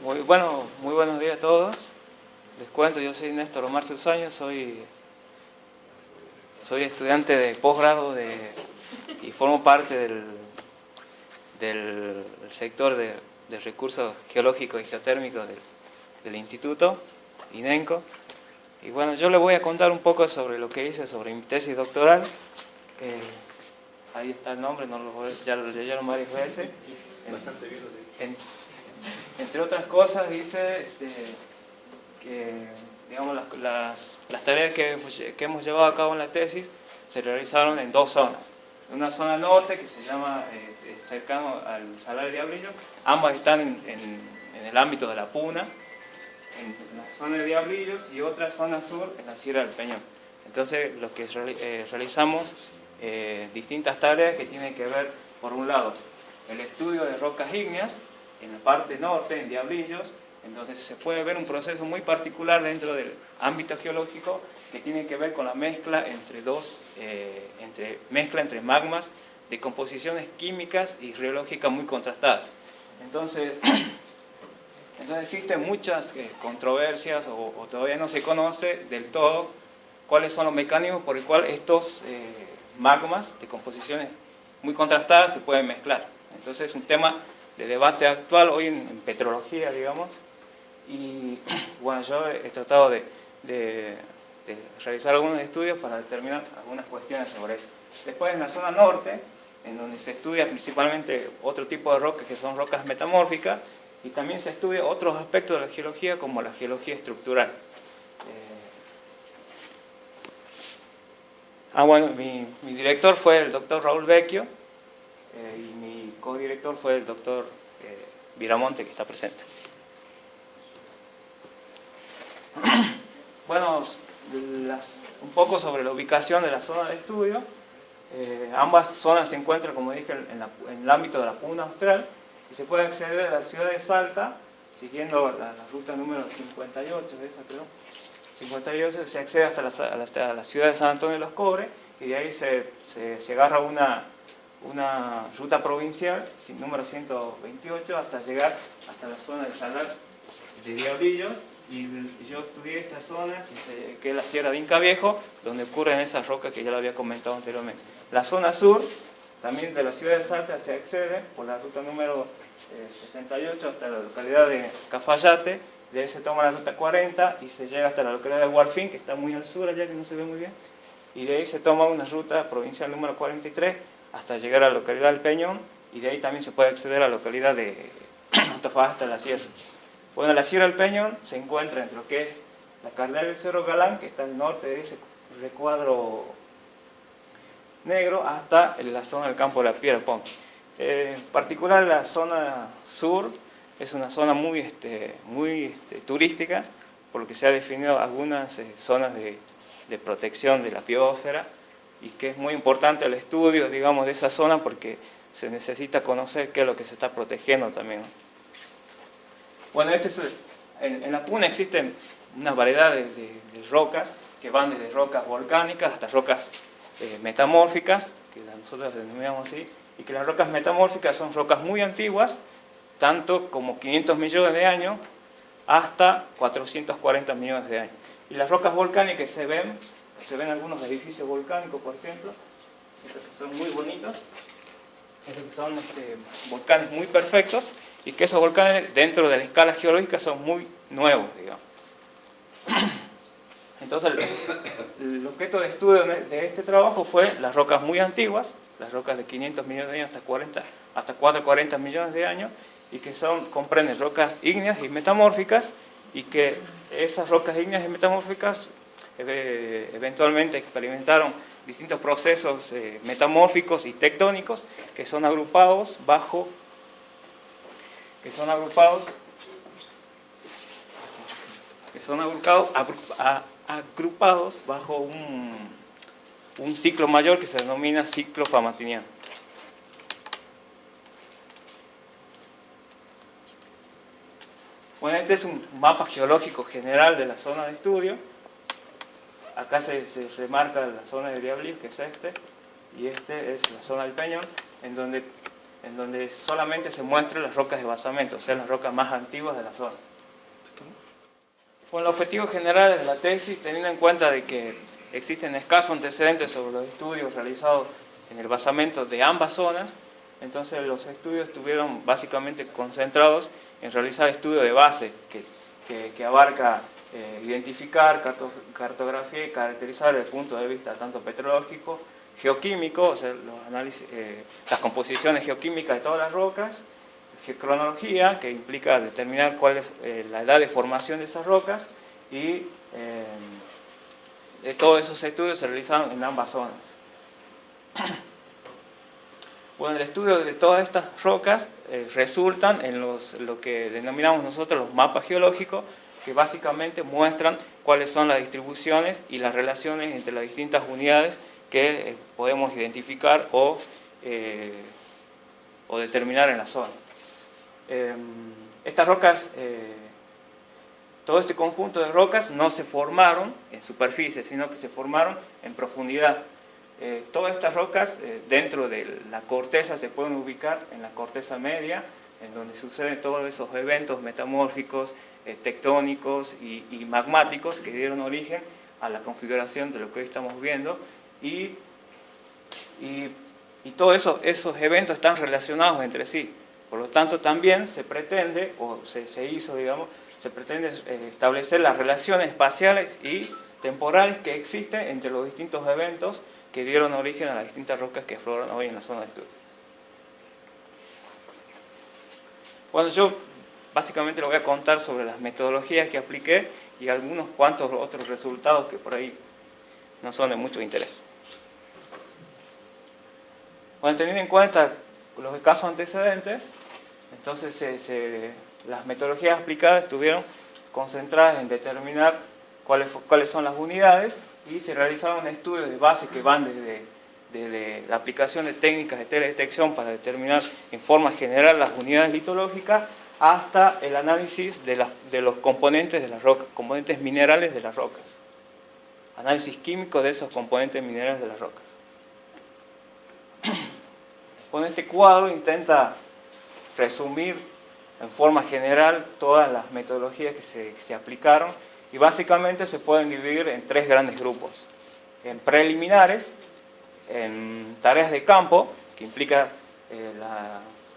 Muy buenos días a todos. Les cuento, yo soy Néstor Omar Susaño, soy estudiante de posgrado y formo parte del sector de recursos geológicos y geotérmicos del instituto, INENCO. Y bueno, yo les voy a contar un poco sobre lo que hice sobre mi tesis doctoral. Ahí está el nombre, ya lo leyeron varias veces. Bastante bien lo leí. Entre otras cosas dice que digamos, las tareas que hemos llevado a cabo en la tesis se realizaron en dos zonas. Una zona norte que se llama cercano al Salar de Diablillo, ambas están en el ámbito de la Puna, en la zona de Diablillos, y otra zona sur en la Sierra del Peñón. Entonces lo que realizamos distintas tareas que tienen que ver, por un lado, el estudio de rocas ígneas en la parte norte, en Diablillos. Entonces se puede ver un proceso muy particular dentro del ámbito geológico que tiene que ver con la mezcla entre magmas de composiciones químicas y geológicas muy contrastadas. Entonces existen muchas controversias o todavía no se conoce del todo cuáles son los mecanismos por el cual estos magmas de composiciones muy contrastadas se pueden mezclar. Entonces es un tema de debate actual hoy en petrología, digamos. Y bueno, yo he tratado de realizar algunos estudios para determinar algunas cuestiones sobre eso. Después en la zona norte, en donde se estudia principalmente otro tipo de rocas que son rocas metamórficas, y también se estudia otros aspectos de la geología como la geología estructural. Bueno, mi director fue el doctor Raúl Vecchio y mi codirector fue el doctor Viramonte, que está presente. Bueno, un poco sobre la ubicación de la zona de estudio. Ambas zonas se encuentran, como dije, en el ámbito de la Puna Austral, y se puede acceder a la ciudad de Salta siguiendo la ruta número 58, de esa creo. 58 se accede hasta la ciudad de San Antonio de los Cobres, y de ahí se agarra una ruta provincial, número 128, hasta llegar hasta la zona del Salar de Diablillos. Y yo estudié esta zona, que es la Sierra de Inca Viejo, donde ocurren esas rocas que ya lo había comentado anteriormente. La zona sur, también de la ciudad de Salta, se accede por la ruta número 68 hasta la localidad de Cafayate. De ahí se toma la ruta 40 y se llega hasta la localidad de Hualfín, que está muy al sur allá, que no se ve muy bien. Y de ahí se toma una ruta provincial número 43 hasta llegar a la localidad del Peñón, y de ahí también se puede acceder a la localidad de Antofagasta de la Sierra. Bueno, la Sierra del Peñón se encuentra entre lo que es la caldera del Cerro Galán, que está al norte de ese recuadro negro, hasta la zona del Campo de la Piedra Pont. En particular la zona sur es una zona muy turística, por lo que se ha definido algunas zonas de protección de la biosfera, y que es muy importante el estudio, digamos, de esa zona, porque se necesita conocer qué es lo que se está protegiendo también. Bueno, en la Puna existen una variedad de rocas que van desde rocas volcánicas hasta rocas metamórficas, que nosotros denominamos así, y que las rocas metamórficas son rocas muy antiguas, tanto como 500 millones de años hasta 440 millones de años. Y las rocas volcánicas se ven algunos edificios volcánicos, por ejemplo, estos que son muy bonitos, estos que son volcanes muy perfectos, y que esos volcanes dentro de la escala geológica son muy nuevos, digamos. Entonces el objeto de estudio de este trabajo fue las rocas muy antiguas, las rocas de 500 millones de años hasta 440 millones de años, y que comprenden rocas ígneas y metamórficas, y que esas rocas ígneas y metamórficas eventualmente experimentaron distintos procesos metamórficos y tectónicos que son agrupados bajo un ciclo mayor que se denomina ciclo famatiniano. Bueno, este es un mapa geológico general de la zona de estudio. Acá se remarca la zona de Diablillos, que es y este es la zona del Peñón, en donde en donde solamente se muestran las rocas de basamento, o sea, las rocas más antiguas de la zona. Bueno, el objetivo general de la tesis, teniendo en cuenta de que existen escasos antecedentes sobre los estudios realizados en el basamento de ambas zonas, entonces los estudios estuvieron básicamente concentrados en realizar estudios de base que abarca identificar, cartografiar y caracterizar desde el punto de vista tanto petrológico, geoquímico, o sea, los análisis, las composiciones geoquímicas de todas las rocas, cronología, que implica determinar cuál es la edad de formación de esas rocas, y todos esos estudios se realizaron en ambas zonas. Bueno, el estudio de todas estas rocas resultan en lo que denominamos nosotros los mapas geológicos, que básicamente muestran cuáles son las distribuciones y las relaciones entre las distintas unidades que podemos identificar o determinar en la zona. Estas rocas, todo este conjunto de rocas no se formaron en superficie, sino que se formaron en profundidad. Todas estas rocas dentro de la corteza se pueden ubicar en la corteza media, en donde suceden todos esos eventos metamórficos, tectónicos y magmáticos que dieron origen a la configuración de lo que hoy estamos viendo, y todos esos eventos están relacionados entre sí. Por lo tanto, también se pretende, o se hizo, digamos, se pretende establecer las relaciones espaciales y temporales que existen entre los distintos eventos que dieron origen a las distintas rocas que afloran hoy en la zona de estudio. Bueno, yo básicamente le voy a contar sobre las metodologías que apliqué y algunos cuantos otros resultados que por ahí no son de mucho interés. Bueno, teniendo en cuenta los casos antecedentes, entonces las metodologías aplicadas estuvieron concentradas en determinar cuáles son las unidades, y se realizaron estudios de base que van desde la aplicación de técnicas de teledetección para determinar en forma general las unidades litológicas hasta el análisis de los componentes de las rocas, componentes minerales de las rocas. Análisis químico de esos componentes minerales de las rocas. Con este cuadro intenta resumir en forma general todas las metodologías que se aplicaron, y básicamente se pueden dividir en tres grandes grupos: en preliminares, en tareas de campo, que implica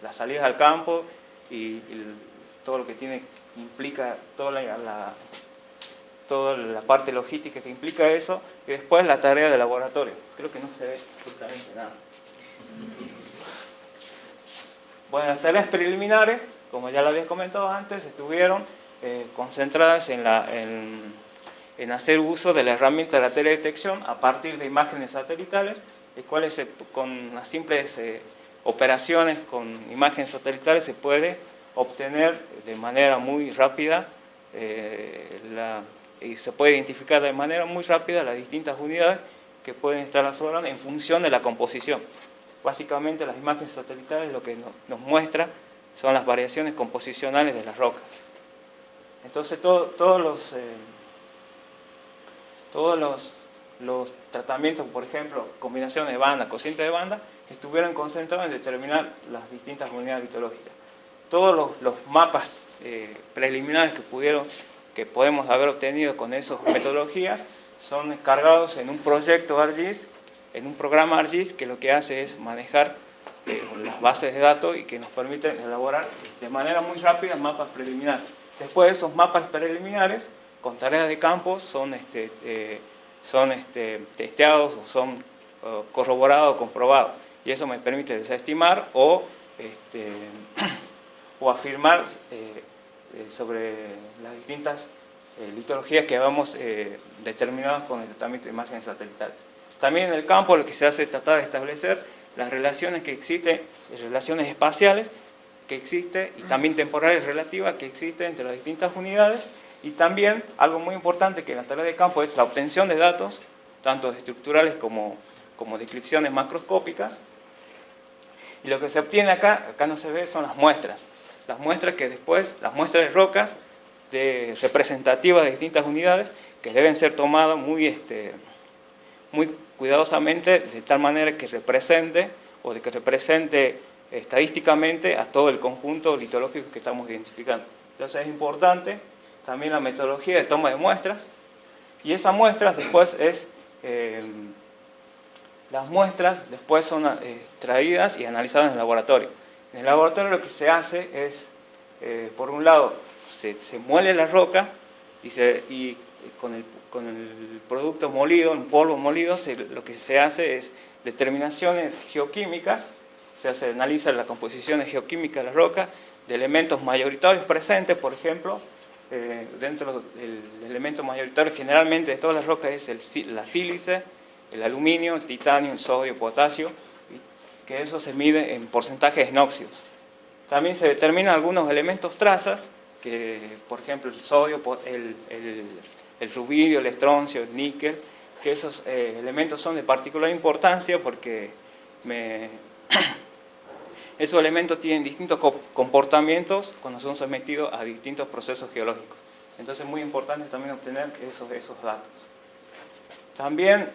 la salida al campo y todo lo que implica toda la parte logística que implica eso, y después la tarea de laboratorio. Creo que no se ve absolutamente nada. Bueno, las tareas preliminares, como ya lo había comentado antes, estuvieron concentradas en hacer uso de la herramienta de la teledetección a partir de imágenes satelitales, las cuales con las simples operaciones con imágenes satelitales se puede obtener de manera muy rápida y se puede identificar de manera muy rápida las distintas unidades que pueden estar aflorando en función de la composición. Básicamente las imágenes satelitales lo que nos muestra son las variaciones composicionales de las rocas. Entonces todos los tratamientos, por ejemplo, combinaciones de banda, cociente de banda, estuvieron concentrados en determinar las distintas unidades litológicas. Todos los mapas preliminares que podemos haber obtenido con esas metodologías son cargados en un proyecto ArcGIS, en un programa ArcGIS, que lo que hace es manejar las bases de datos y que nos permiten elaborar de manera muy rápida mapas preliminares. Después esos mapas preliminares, con tareas de campo, son testeados o son corroborados o comprobados. Y eso me permite desestimar o afirmar sobre las distintas litologías que habíamos determinado con el tratamiento de imágenes satelitales. También en el campo lo que se hace es tratar de establecer las relaciones que existen, relaciones espaciales que existen y también temporales relativas que existen entre las distintas unidades, y también algo muy importante que en la tarea de campo es la obtención de datos, tanto estructurales como descripciones macroscópicas, y lo que se obtiene acá no se ve, son las muestras que después, las muestras de rocas representativas de distintas unidades que deben ser tomadas muy cuidadosamente, de tal manera que represente estadísticamente a todo el conjunto litológico que estamos identificando. Entonces es importante también la metodología de toma de muestras, y esas muestras después las muestras después son extraídas y analizadas en el laboratorio. En el laboratorio lo que se hace es, por un lado, se muele la roca y con el producto molido, el polvo molido, lo que se hace es determinaciones geoquímicas, se analiza la composición geoquímica de la roca, de elementos mayoritarios presentes, por ejemplo, dentro del elemento mayoritario generalmente de todas las rocas es la sílice, el aluminio, el titanio, el sodio, el potasio, que eso se mide en porcentajes en óxidos. También se determinan algunos elementos trazas, que por ejemplo el sodio, el rubidio, el estroncio, el níquel, que esos elementos son de particular importancia porque esos elementos tienen distintos comportamientos cuando son sometidos a distintos procesos geológicos. Entonces es muy importante también obtener esos datos. También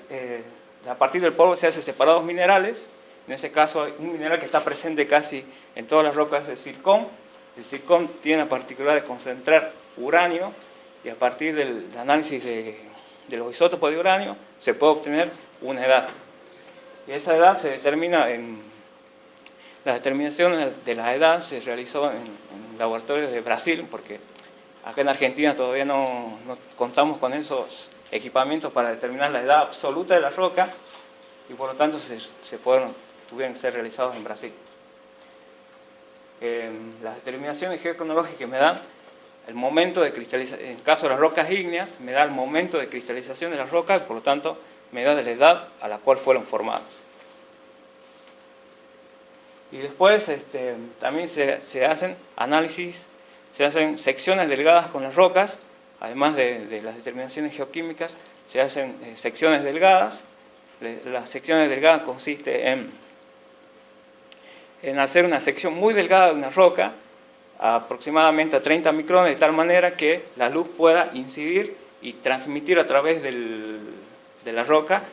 a partir del polvo se hacen separados minerales. En ese caso hay un mineral que está presente casi en todas las rocas, es el zircón. El zircón tiene la particularidad de concentrar uranio y a partir del análisis de los isótopos de uranio se puede obtener una edad. Y esa edad se determina la determinación de la edad se realizó en laboratorios de Brasil, porque acá en Argentina todavía no contamos con esos equipamientos para determinar la edad absoluta de la roca y por lo tanto tuvieron que ser realizados en Brasil. Las determinaciones geocronológicas me dan el momento de cristalización, en el caso de las rocas ígneas, me da el momento de cristalización de las rocas, por lo tanto me da la edad a la cual fueron formadas. Y después también se hacen análisis, se hacen secciones delgadas con las rocas, además de las determinaciones geoquímicas, se hacen secciones delgadas. Las secciones delgadas consisten en hacer una sección muy delgada de una roca, aproximadamente a 30 micrones, de tal manera que la luz pueda incidir y transmitir a través de la roca,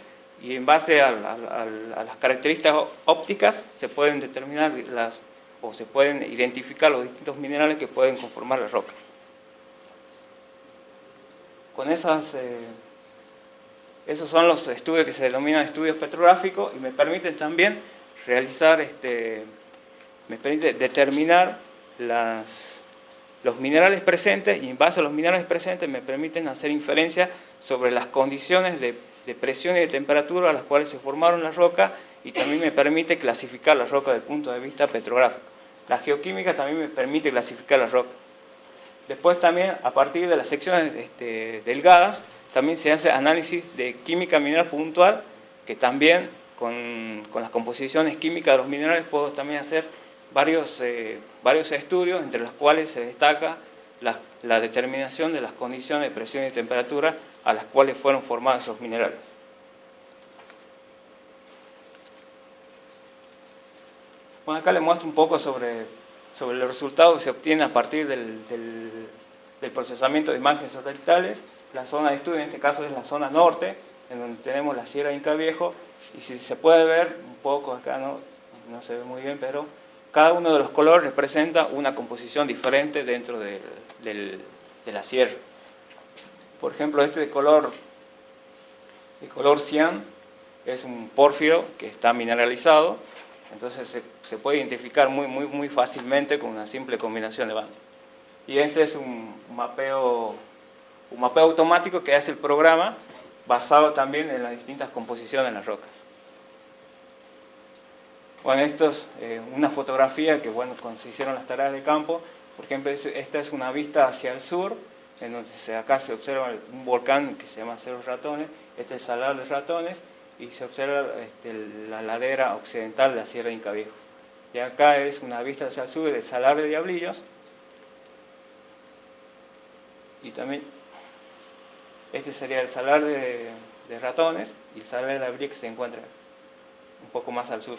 y en base a las características ópticas se pueden determinar o se pueden identificar los distintos minerales que pueden conformar la roca. Con esos son los estudios que se denominan estudios petrográficos y me permiten también realizar, me permite determinar los minerales presentes, y en base a los minerales presentes me permiten hacer inferencia sobre las condiciones de presión y de temperatura a las cuales se formaron las rocas, y también me permite clasificar las rocas desde el punto de vista petrográfico. La geoquímica también me permite clasificar las rocas. Después también, a partir de las secciones delgadas, también se hace análisis de química mineral puntual, que también con las composiciones químicas de los minerales puedo también hacer varios estudios, entre los cuales se destaca la determinación de las condiciones de presión y temperatura a las cuales fueron formados esos minerales. Bueno, acá les muestro un poco sobre los resultados que se obtienen a partir del procesamiento de imágenes satelitales. La zona de estudio en este caso es la zona norte, en donde tenemos la Sierra Inca Viejo, y si se puede ver un poco acá, no se ve muy bien, pero cada uno de los colores representa una composición diferente dentro de la sierra. Por ejemplo, este de color cian es un pórfido que está mineralizado, entonces se puede identificar muy fácilmente con una simple combinación de bandas. Y este es un mapeo automático que hace el programa, basado también en las distintas composiciones de las rocas. Bueno, esto es una fotografía que, bueno, cuando se hicieron las tareas de campo, por ejemplo, esta es una vista hacia el sur, en donde acá se observa un volcán que se llama Cerro Ratones, este es el Salar de Ratones, y se observa la ladera occidental de la Sierra Inca Viejo. Y acá es una vista hacia el sur del Salar de Diablillos, y también este sería el Salar de Ratones, y el Salar de Diablillos que se encuentra un poco más al sur.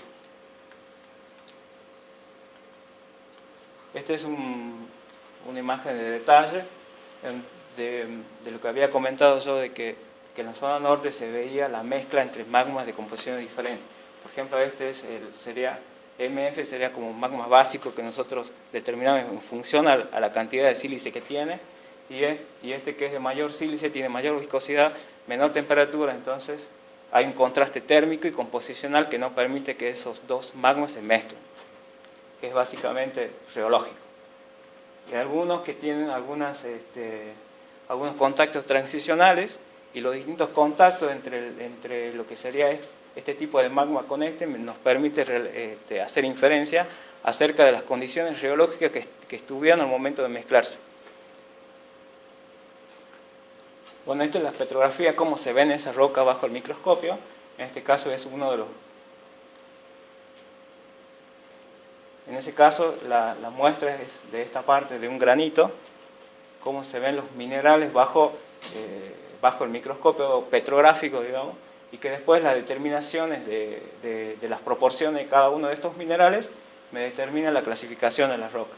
Esta es una imagen de detalle de lo que había comentado yo, de que en la zona norte se veía la mezcla entre magmas de composiciones diferentes. Por ejemplo, este sería MF sería como un magma básico que nosotros determinamos en función a la cantidad de sílice que tiene, y este que es de mayor sílice tiene mayor viscosidad, menor temperatura, entonces hay un contraste térmico y composicional que no permite que esos dos magmas se mezclen, que es básicamente geológico. Y algunos que tienen algunos contactos transicionales, y los distintos contactos entre lo que sería este tipo de magma con nos permite hacer inferencia acerca de las condiciones geológicas que estuvieron al momento de mezclarse. Bueno, esta es la petrografía, cómo se ven esa roca bajo el microscopio. En este caso es uno de los... En ese caso la muestra es de esta parte, de un granito, cómo se ven los minerales bajo el microscopio petrográfico, digamos, y que después las determinaciones de las proporciones de cada uno de estos minerales me determinan la clasificación de la roca.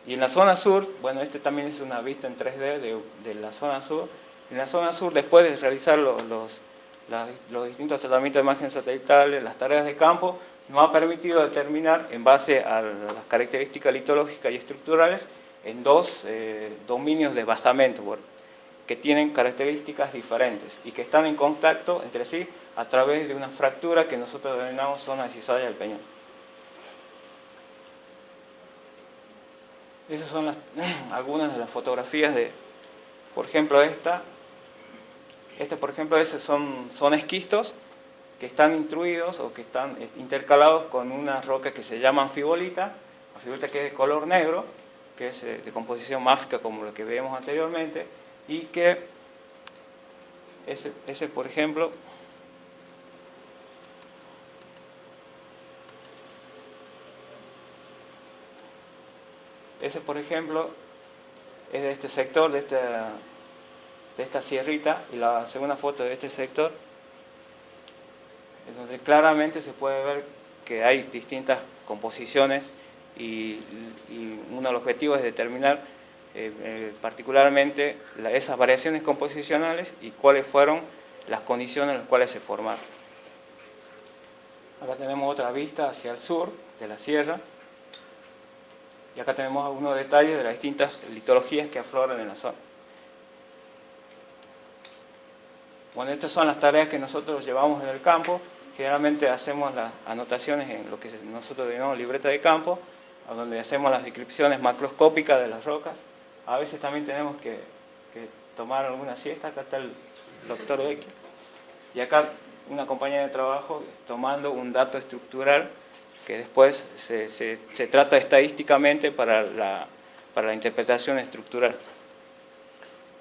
Y en la zona sur, bueno, este también es una vista en 3D de la zona sur. En la zona sur, después de realizar los distintos tratamientos de imagen satelital, las tareas de campo, nos ha permitido determinar, en base a las características litológicas y estructurales, en dos dominios de basamento, que tienen características diferentes y que están en contacto entre sí a través de una fractura que nosotros denominamos zona de cizalla del peñón. Esas son algunas de las fotografías de, por ejemplo, esta por ejemplo, esos son esquistos que están intruidos o que están intercalados con una roca que se llama anfibolita que es de color negro, que es de composición máfica como lo que veíamos anteriormente, y que ese por ejemplo, es de este sector, de esta sierrita, y la segunda foto de este sector, es donde claramente se puede ver que hay distintas composiciones y uno de los objetivos es determinar particularmente esas variaciones composicionales y cuáles fueron las condiciones en las cuales se formaron. Acá tenemos otra vista hacia el sur de la sierra. Y acá tenemos algunos detalles de las distintas litologías que afloran en la zona. Bueno, estas son las tareas que nosotros llevamos en el campo. Generalmente hacemos las anotaciones en lo que nosotros denominamos libreta de campo, donde hacemos las descripciones macroscópicas de las rocas. A veces también tenemos que tomar alguna siesta. Acá está el doctor X. Y acá una compañera de trabajo tomando un dato estructural que después se trata estadísticamente para la interpretación estructural.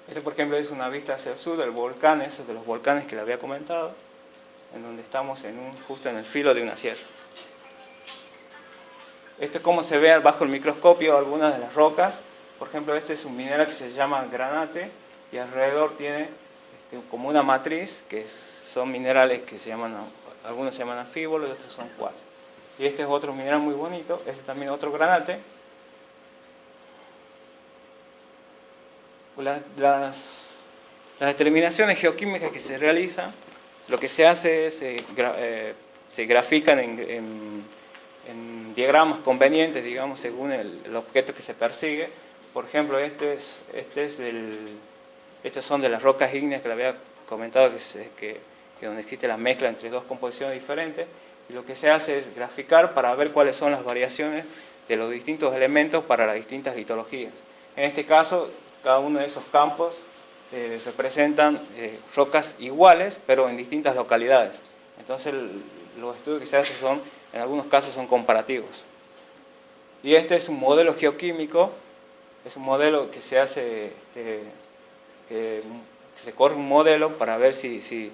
Este, por ejemplo, es una vista hacia el sur del volcán, ese de los volcanes que le había comentado, en donde estamos justo en el filo de una sierra. Esto es cómo se ve bajo el microscopio algunas de las rocas. Por ejemplo, este es un mineral que se llama granate y alrededor tiene como una matriz, que son minerales que algunos se llaman anfíbolos y otros son cuarzo. Y este es otro mineral muy bonito, este también otro granate. Las determinaciones geoquímicas que se realizan, lo que se hace es, se grafican en diagramas convenientes, digamos, según el objeto que se persigue. Por ejemplo, estas son de las rocas ígneas que le había comentado, que donde existe la mezcla entre dos composiciones diferentes. Y lo que se hace es graficar para ver cuáles son las variaciones de los distintos elementos para las distintas litologías. En este caso, cada uno de esos campos representan rocas iguales, pero en distintas localidades. Entonces, los estudios que se hacen en algunos casos son comparativos. Y este es un modelo geoquímico, es un modelo que se hace, se corre un modelo para ver si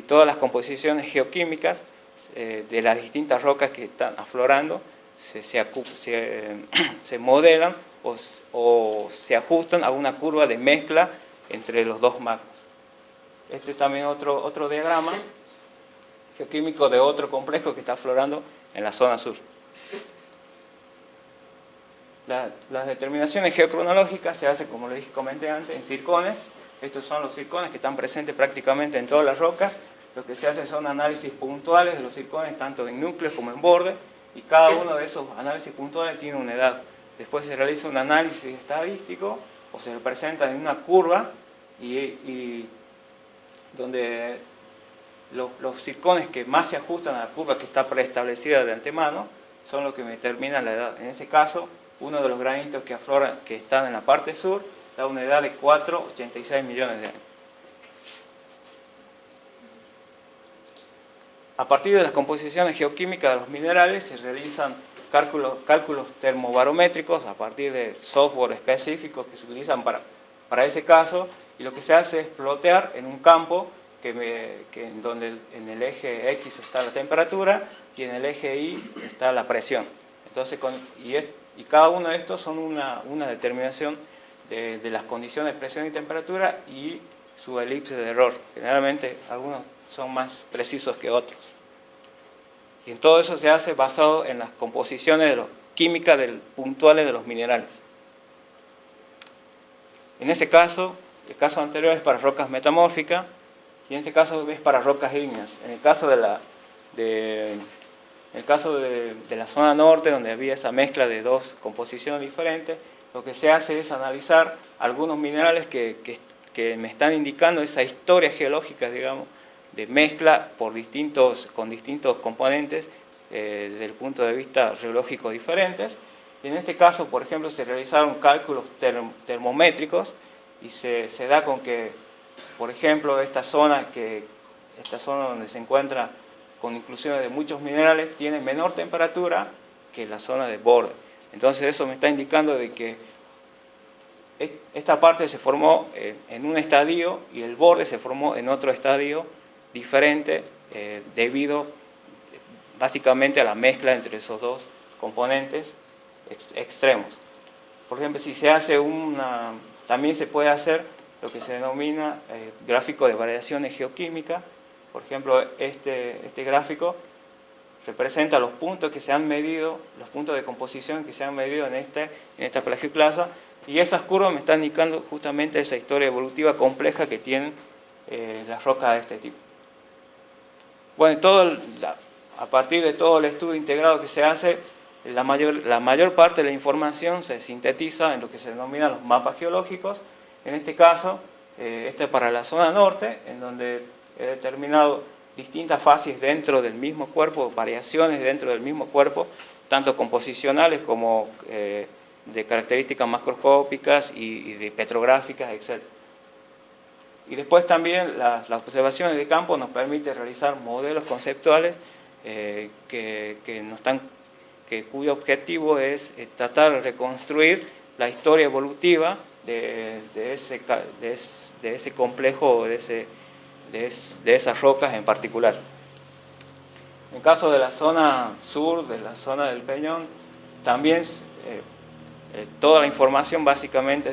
todas las composiciones geoquímicas de las distintas rocas que están aflorando se modelan o se ajustan a una curva de mezcla entre los dos magmas. Este es también otro diagrama geoquímico de otro complejo que está aflorando en la zona sur. Las determinaciones geocronológicas se hacen, como les comenté antes, en circones. Estos son los circones que están presentes prácticamente en todas las rocas. lo que se hace son análisis puntuales de los circones, tanto en núcleos como en borde, y cada uno de esos análisis puntuales tiene una edad. Después se realiza un análisis estadístico, o se representa en una curva, y donde los circones que más se ajustan a la curva que está preestablecida de antemano son los que determinan la edad. En ese caso, uno de los granitos que afloran, que están en la parte sur, da una edad de 4,86 millones de años. A partir de las composiciones geoquímicas de los minerales se realizan cálculos termobarométricos a partir de software específicos que se utilizan para ese caso, y lo que se hace es plotear en un campo donde en el eje X está la temperatura y en el eje Y está la presión. Entonces, y cada uno de estos son una determinación de las condiciones de presión y temperatura y su elipse de error. Generalmente algunos son más precisos que otros. Y en todo eso se hace basado en las composiciones químicas puntuales de los minerales. En ese caso, el caso anterior es para rocas metamórficas y en este caso es para rocas ígneas. En el caso de la zona norte, donde había esa mezcla de dos composiciones diferentes, lo que se hace es analizar algunos minerales que me están indicando esa historia geológica, digamos, de mezcla con distintos componentes desde el punto de vista geológico diferentes. Y en este caso, por ejemplo, se realizaron cálculos termométricos y se da con que, por ejemplo, esta zona donde se encuentra con inclusiones de muchos minerales tiene menor temperatura que la zona de borde. Entonces eso me está indicando de que esta parte se formó en un estadio y el borde se formó en otro estadio diferente debido básicamente a la mezcla entre esos dos componentes extremos. Por ejemplo, si se hace también se puede hacer lo que se denomina gráfico de variaciones geoquímicas. Por ejemplo, este gráfico representa los puntos que se han medido, los puntos de composición que se han medido en esta plagioclasa, y esas curvas me están indicando justamente esa historia evolutiva compleja que tienen las rocas de este tipo. Bueno, a partir de todo el estudio integrado que se hace, la mayor parte de la información se sintetiza en lo que se denomina los mapas geológicos. En este caso, este es para la zona norte, en donde he determinado distintas fases dentro del mismo cuerpo, variaciones dentro del mismo cuerpo, tanto composicionales como de características macroscópicas y de petrográficas, etc. Y después también las observaciones de campo nos permiten realizar modelos conceptuales cuyo objetivo es tratar de reconstruir la historia evolutiva de ese complejo, de esas rocas en particular. En el caso de la zona sur, de la zona del Peñón, también toda la información básicamente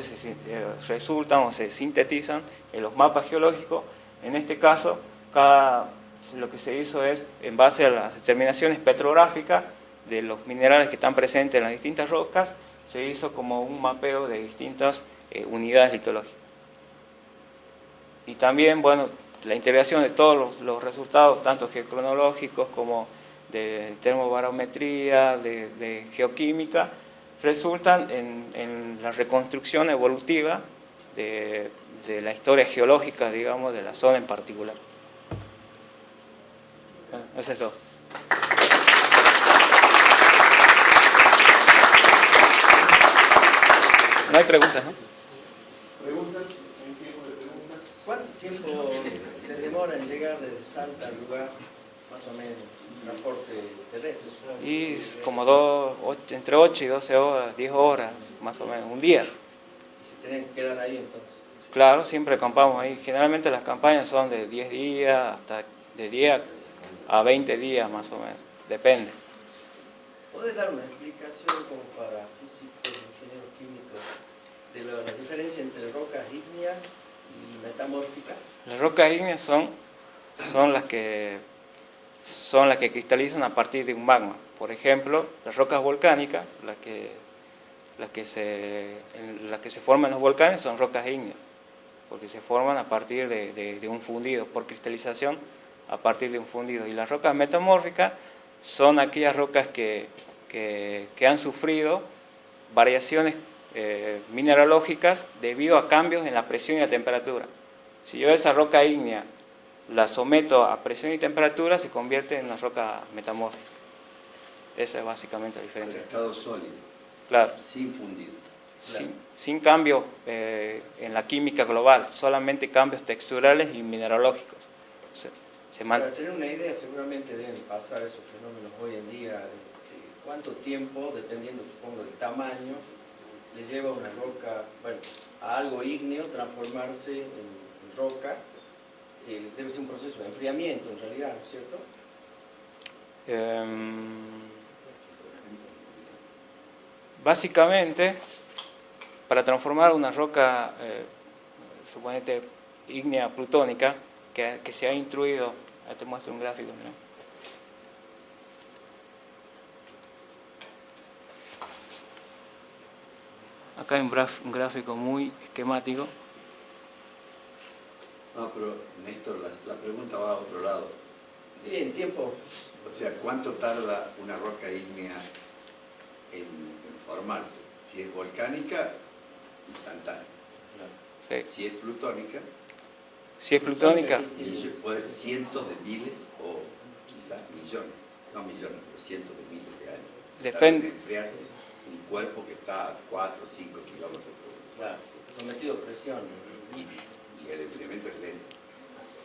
resultan o se sintetizan en los mapas geológicos. En este caso, lo que se hizo es, en base a las determinaciones petrográficas de los minerales que están presentes en las distintas rocas, se hizo como un mapeo de distintas unidades litológicas. Y también, bueno, la integración de todos los resultados, tanto geocronológicos como de termobarometría, de geoquímica, resultan en la reconstrucción evolutiva de la historia geológica, digamos, de la zona en particular. Bueno, eso es todo. No hay preguntas, ¿no? ¿Preguntas? ¿Hay tiempo de preguntas? ¿Cuánto tiempo se demora en llegar desde Salta al lugar, más o menos, un transporte terrestre? Y es como entre 8 y 12 horas, 10 horas, más o menos, un día. ¿Y se tienen que quedar ahí entonces? Claro, siempre acampamos ahí. Generalmente las campañas son de 10 días, hasta de 10 a 20 días más o menos, depende. ¿Podés dar una explicación como para físicos, ingenieros químicos, de la diferencia entre rocas ígneas y metamórficas? Las rocas ígneas son las que cristalizan a partir de un magma. Por ejemplo, las rocas volcánicas, las que se forman en los volcanes son rocas ígneas, porque se forman a partir de un fundido por cristalización a partir de un fundido. Y las rocas metamórficas son aquellas rocas que han sufrido variaciones mineralógicas debido a cambios en la presión y la temperatura. Si yo esa roca ígnea la someto a presión y temperatura, se convierte en una roca metamórfica. Esa es básicamente la diferencia. En estado sólido, Claro. sin fundido. Sin cambios en la química global, solamente cambios texturales y mineralógicos. Para tener una idea, seguramente deben pasar esos fenómenos hoy en día. ¿Cuánto tiempo, dependiendo, supongo, del tamaño, le lleva a una roca, bueno, a algo ígneo transformarse en roca? Debe ser un proceso de enfriamiento, en realidad, ¿no es cierto? Básicamente, para transformar una roca, suponete ígnea plutónica, que se ha instruido, ahí te muestro un gráfico, ¿no? Acá hay un gráfico muy esquemático. No, pero Néstor, la pregunta va a otro lado. Sí, en tiempo. O sea, ¿cuánto tarda una roca ígnea en formarse? Si es volcánica, instantánea. Sí. Si es plutónica, Si es plutónica, puede ser cientos de miles o quizás millones, no millones, pero cientos de miles de años. Depende. De enfriarse un cuerpo que está a 4 o 5 kilómetros por hora. Claro, sometido a presión. Y el enfriamiento es lento.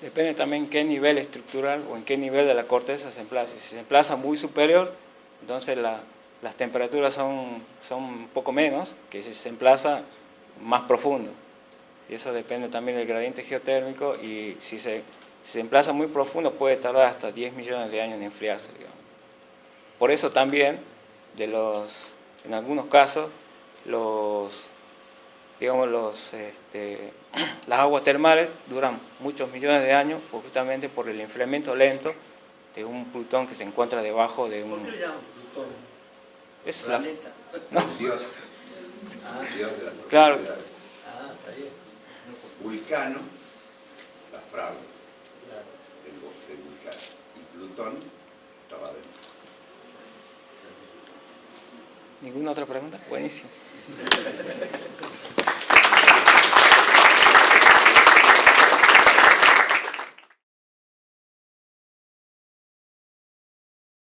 depende también en qué nivel estructural o en qué nivel de la corteza se emplace. Si se emplaza muy superior, entonces las temperaturas son un poco menos que si se emplaza más profundo. Y eso depende también del gradiente geotérmico, y si se emplaza muy profundo puede tardar hasta 10 millones de años en enfriarse, digamos. Por eso también, en algunos casos, las aguas termales duran muchos millones de años, justamente por el enfriamiento lento de un Plutón que se encuentra debajo de un... ¿Por qué le llaman Plutón? Es ¿Planeta? Dios, Dios de la Claro. profundidad. Está bien. Vulcano, la fragua Claro. del Vulcano. Y Plutón estaba dentro. ¿Ninguna otra pregunta? Buenísimo.